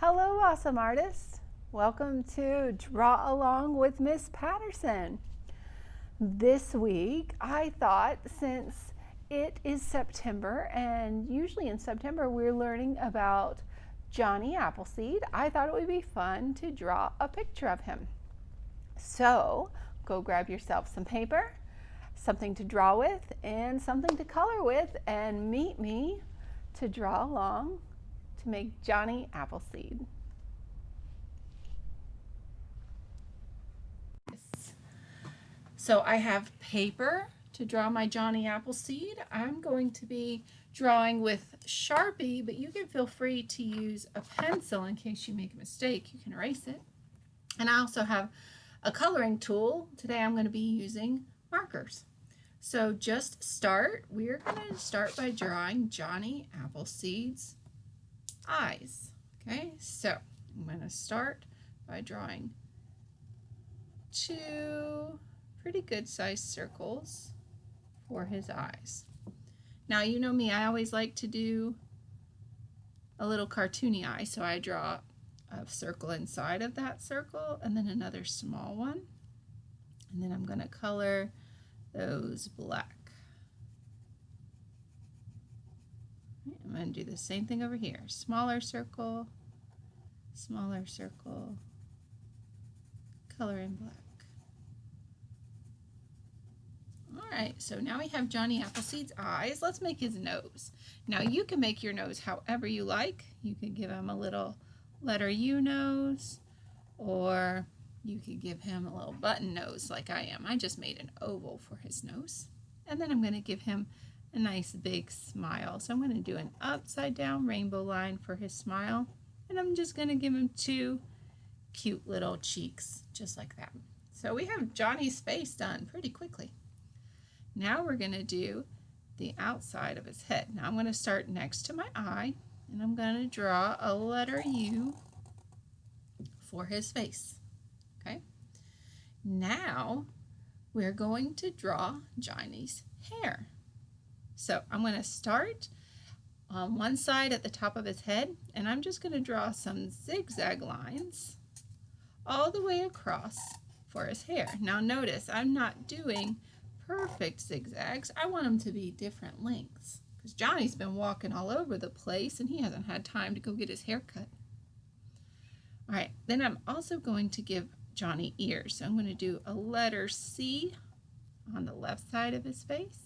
Hello, awesome artists. Welcome to Draw Along with Miss Patterson. This week, I thought since it is September, and usually in September we're learning about Johnny Appleseed, I thought it would be fun to draw a picture of him. So, go grab yourself some paper, something to draw with, and something to color with, and meet me to draw along to make Johnny Appleseed. So I have paper to draw my Johnny Appleseed. I'm going to be drawing with Sharpie, but you can feel free to use a pencil in case you make a mistake. You can erase it. And I also have a coloring tool. Today I'm going to be using markers. So just start. We're going to start by drawing Johnny Appleseed's eyes. Okay, so I'm going to start by drawing two pretty good sized circles for his eyes. Now you know me, I always like to do a little cartoony eye, so I draw a circle inside of that circle and then another small one, and then I'm going to color those black. I'm going to do the same thing over here. Smaller circle, color in black. Alright, so now we have Johnny Appleseed's eyes. Let's make his nose. Now you can make your nose however you like. You could give him a little letter U nose, or you could give him a little button nose like I am. I just made an oval for his nose. And then I'm going to give him a nice big smile. So I'm going to do an upside down rainbow line for his smile. And I'm just going to give him two cute little cheeks, just like that. So we have Johnny's face done pretty quickly. Now we're going to do the outside of his head. Now I'm going to start next to my eye, and I'm going to draw a letter U for his face. Okay. Now we're going to draw Johnny's hair. So I'm going to start on one side at the top of his head, and I'm just going to draw some zigzag lines all the way across for his hair. Now notice I'm not doing perfect zigzags. I want them to be different lengths because Johnny's been walking all over the place and he hasn't had time to go get his hair cut. All right, then I'm also going to give Johnny ears. So I'm going to do a letter C on the left side of his face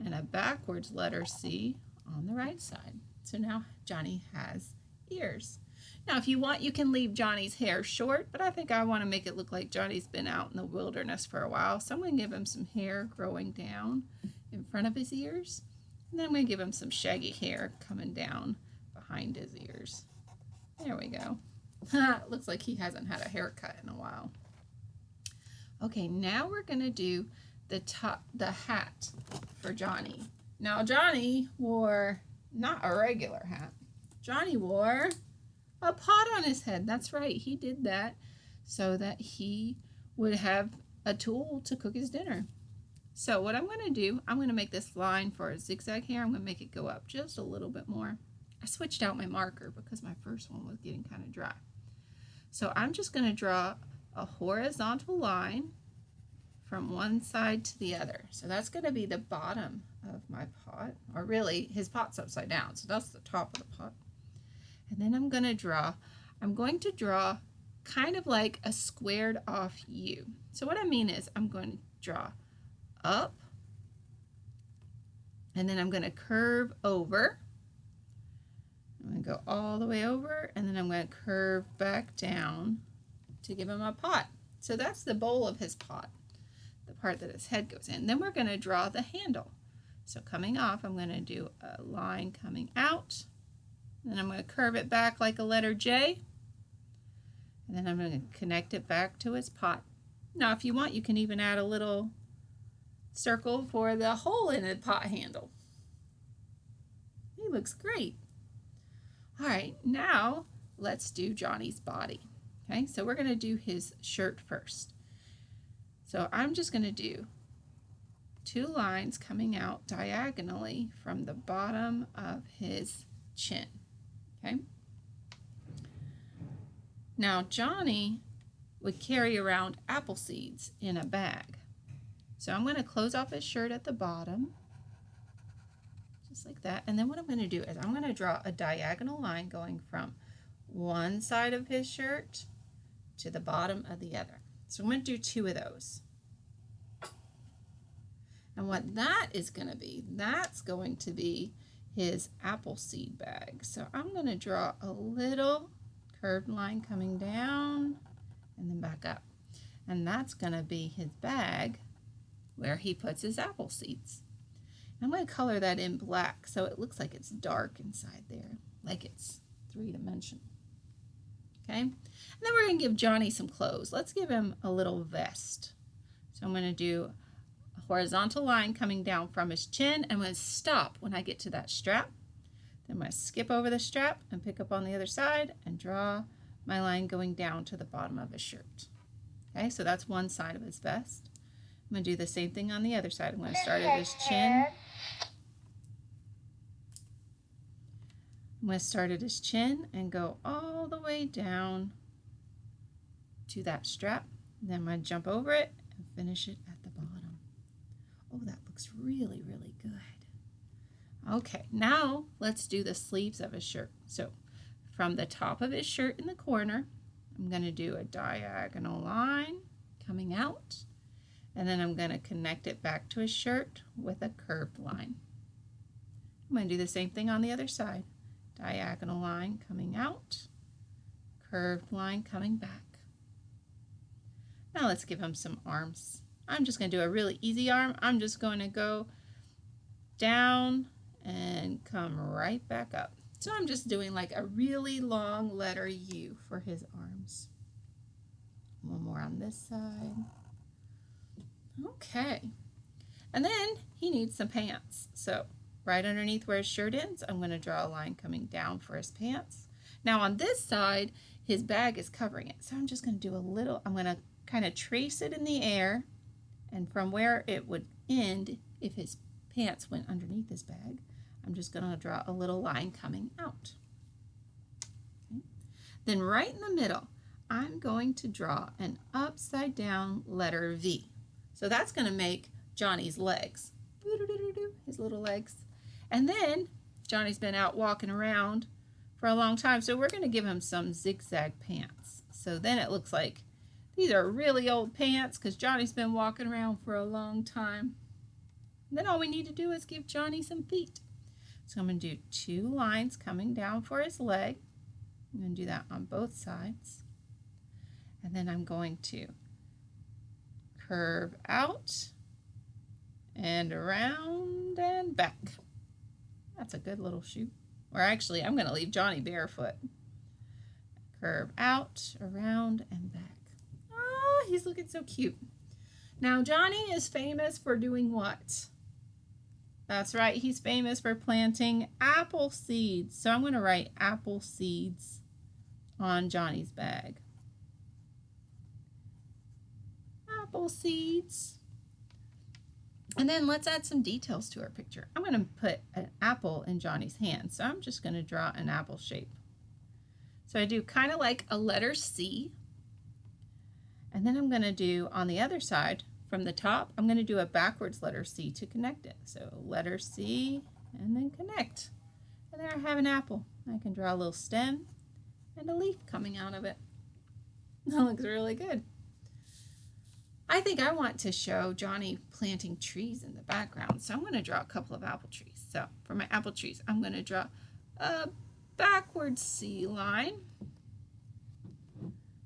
and a backwards letter C on the right side. So now Johnny has ears. Now if you want, you can leave Johnny's hair short, but I think I want to make it look like Johnny's been out in the wilderness for a while. So I'm going to give him some hair growing down in front of his ears. And then I'm going to give him some shaggy hair coming down behind his ears. There we go. It looks like he hasn't had a haircut in a while. Okay, now we're going to do the hat for Johnny. Now Johnny wore not a regular hat. Johnny wore a pot on his head. That's right, he did that so that he would have a tool to cook his dinner. So what I'm going to do, I'm going to make this line for a zigzag hair. I'm going to make it go up just a little bit more. I switched out my marker because my first one was getting kind of dry. So I'm just going to draw a horizontal line from one side to the other. So that's going to be the bottom of my pot, or really his pot's upside down, so that's the top of the pot. And then I'm going to draw kind of like a squared off U. So what I mean is I'm going to draw up, and then I'm going to curve over. I'm going to go all the way over, and then I'm going to curve back down to give him a pot. So that's the bowl of his pot, the part that his head goes in. Then we're going to draw the handle. So coming off, I'm going to do a line coming out. Then I'm going to curve it back like a letter J. And then I'm going to connect it back to his pot. Now if you want, you can even add a little circle for the hole in the pot handle. He looks great. All right, now let's do Johnny's body. Okay, so we're going to do his shirt first. So I'm just going to do two lines coming out diagonally from the bottom of his chin. Okay, Now Johnny would carry around apple seeds in a bag. So I'm going to close off his shirt at the bottom, just like that. And then what I'm going to do is I'm going to draw a diagonal line going from one side of his shirt to the bottom of the other. So I'm going to do 2 of those. And what that is going to be, that's going to be his apple seed bag. So I'm going to draw a little curved line coming down and then back up. And that's going to be his bag where he puts his apple seeds. I'm going to color that in black so it looks like it's dark inside there, like it's 3-dimensional. Okay, and then we're going to give Johnny some clothes. Let's give him a little vest. So I'm going to do a horizontal line coming down from his chin. I'm going to stop when I get to that strap. Then I'm going to skip over the strap and pick up on the other side and draw my line going down to the bottom of his shirt. Okay, so that's one side of his vest. I'm going to do the same thing on the other side. I'm going to start at his chin. I'm going to start at his chin and go all the way down to that strap. Then I'm going to jump over it and finish it at the bottom. Oh, that looks really, really good. Okay, now let's do the sleeves of his shirt. So from the top of his shirt in the corner, I'm going to do a diagonal line coming out. And then I'm going to connect it back to his shirt with a curved line. I'm going to do the same thing on the other side. Diagonal line coming out, curved line coming back. Now let's give him some arms. I'm just going to do a really easy arm. I'm just going to go down and come right back up. So I'm just doing like a really long letter U for his arms. One more on this side. Okay, and then he needs some pants. So right underneath where his shirt ends, I'm going to draw a line coming down for his pants. Now on this side, his bag is covering it. So I'm just going to do a little, I'm going to kind of trace it in the air, and from where it would end, if his pants went underneath his bag, I'm just going to draw a little line coming out. Okay. Then right in the middle, I'm going to draw an upside down letter V. So that's going to make Johnny's legs, his little legs. And then Johnny's been out walking around for a long time, so we're going to give him some zigzag pants. So then it looks like these are really old pants because Johnny's been walking around for a long time. And then all we need to do is give Johnny some feet. So I'm going to do 2 lines coming down for his leg. I'm going to do that on both sides. And then I'm going to curve out and around and back. That's a good little shoe. Or actually, I'm going to leave Johnny barefoot. Curve out, around, and back. Oh, he's looking so cute. Now, Johnny is famous for doing what? That's right, he's famous for planting apple seeds. So I'm going to write apple seeds on Johnny's bag. Apple seeds. And then let's add some details to our picture. I'm going to put an apple in Johnny's hand. So I'm just going to draw an apple shape. So I do kind of like a letter C. And then I'm going to do on the other side, from the top, I'm going to do a backwards letter C to connect it. So letter C and then connect. And there I have an apple. I can draw a little stem and a leaf coming out of it. That looks really good. I think I want to show Johnny planting trees in the background. So I'm going to draw a couple of apple trees. So for my apple trees, I'm going to draw a backwards C line.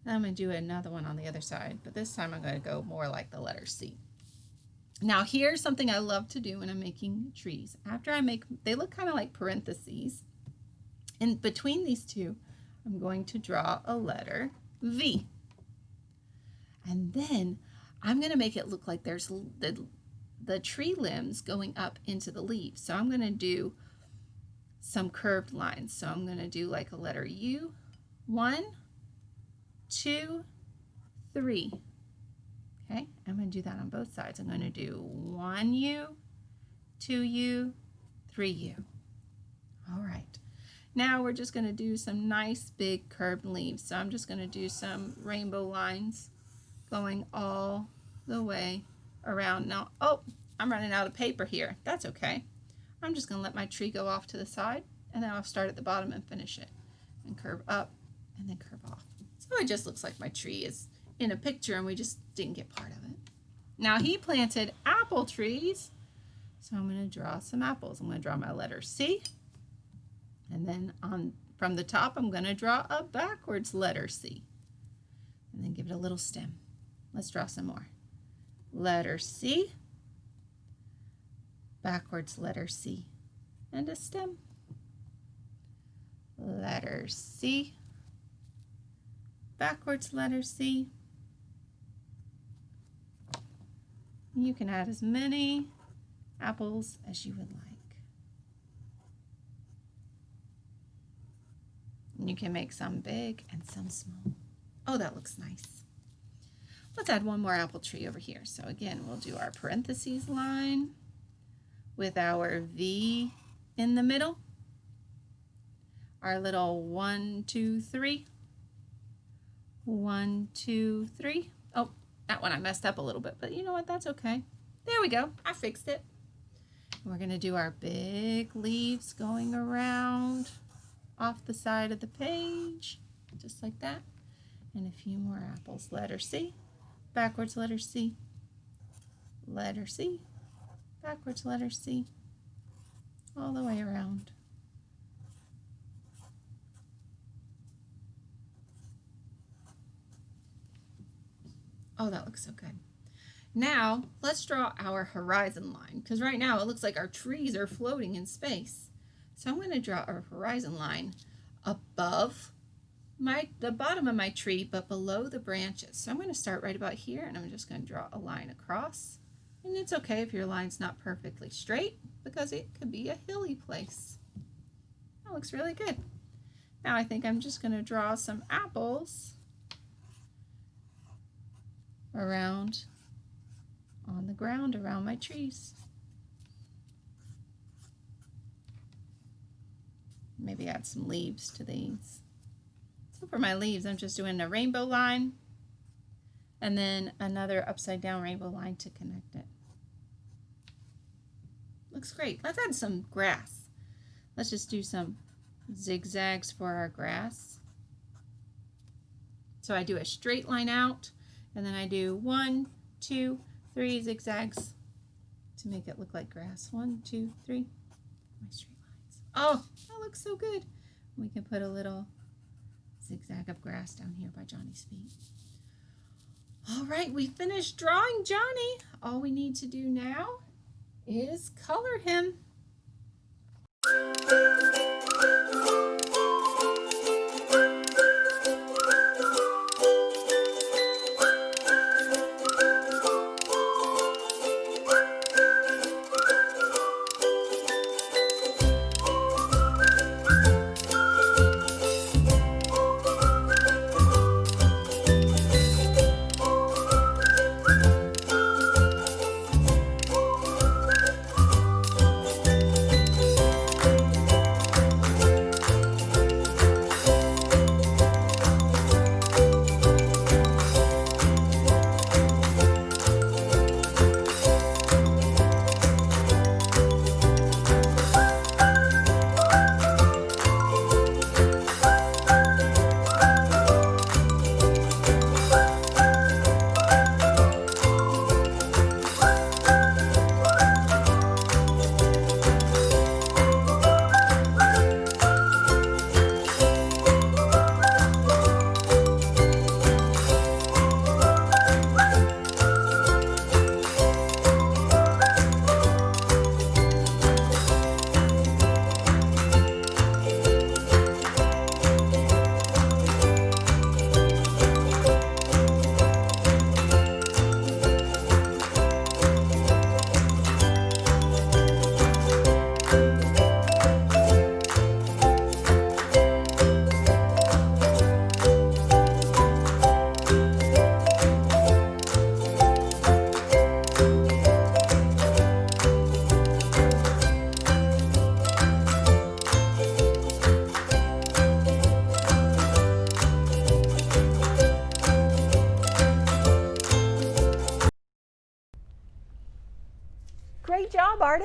And I'm going to do another one on the other side, but this time I'm going to go more like the letter C. Now here's something I love to do when I'm making trees. After I make, they look kind of like parentheses. In between these two, I'm going to draw a letter V. And then I'm going to make it look like there's the tree limbs going up into the leaves. So I'm going to do some curved lines. So I'm going to do like a letter U, 1, 2, 3. Okay, I'm going to do that on both sides. I'm going to do 1U, 2U, 3U. All right. Now we're just going to do some nice big curved leaves. So I'm just going to do some rainbow lines going all the way around. Now, oh, I'm running out of paper here. That's okay. I'm just going to let my tree go off to the side, and then I'll start at the bottom and finish it. And curve up and then curve off. So it just looks like my tree is in a picture and we just didn't get part of it. Now he planted apple trees. So I'm going to draw some apples. I'm going to draw my letter C. And then from the top, I'm going to draw a backwards letter C. And then give it a little stem. Let's draw some more. Letter C, backwards letter C, and a stem. Letter C, backwards letter C. You can add as many apples as you would like. And you can make some big and some small. Oh, that looks nice. Let's add one more apple tree over here. So again, we'll do our parentheses line with our V in the middle. Our little 1, 2, 3. 1, 2, 3. Oh, that one I messed up a little bit, but you know what? That's okay. There we go. I fixed it. We're going to do our big leaves going around off the side of the page, just like that. And a few more apples. Letter C, backwards letter C, letter C, backwards letter C, all the way around. Oh, that looks so good. Now, let's draw our horizon line, because right now it looks like our trees are floating in space. So I'm going to draw our horizon line above the bottom of my tree, but below the branches. So I'm going to start right about here, and I'm just going to draw a line across. And it's okay if your line's not perfectly straight, because it could be a hilly place. That looks really good. Now I think I'm just going to draw some apples around on the ground around my trees. Maybe add some leaves to these. So for my leaves, I'm just doing a rainbow line and then another upside down rainbow line to connect it. Looks great. Let's add some grass. Let's just do some zigzags for our grass. So I do a straight line out, and then I do 1, 2, 3 zigzags to make it look like grass. 1, 2, 3. My straight lines. Oh, that looks so good. We can put a little zigzag of grass down here by Johnny's feet. All right, we finished drawing Johnny. All we need to do now is color him.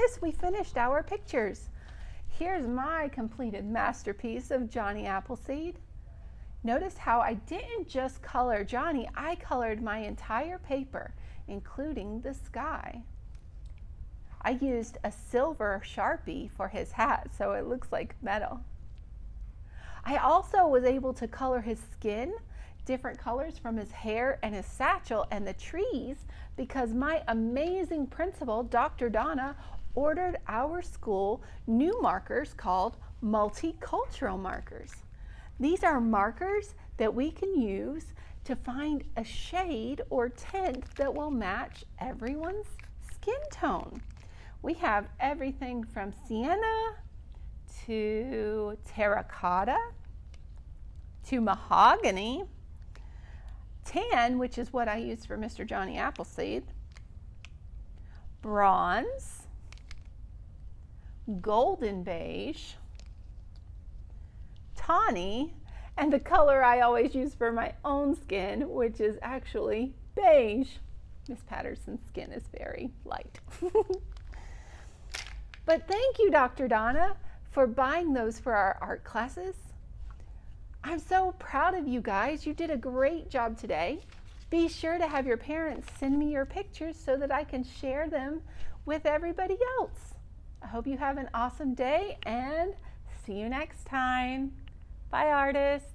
artists, we finished our pictures. Here's my completed masterpiece of Johnny Appleseed. Notice how I didn't just color Johnny, I colored my entire paper, including the sky. I used a silver Sharpie for his hat, so it looks like metal. I also was able to color his skin, different colors from his hair and his satchel and the trees, because my amazing principal, Dr. Donna, ordered our school new markers called multicultural markers. These are markers that we can use to find a shade or tint that will match everyone's skin tone. We have everything from sienna to terracotta to mahogany, tan, which is what I used for Mr. Johnny Appleseed, bronze, golden beige, tawny, and the color I always use for my own skin, which is actually beige. Miss Patterson's skin is very light. But thank you, Dr. Donna, for buying those for our art classes. I'm so proud of you guys. You did a great job today. Be sure to have your parents send me your pictures so that I can share them with everybody else. I hope you have an awesome day and see you next time. Bye, artists.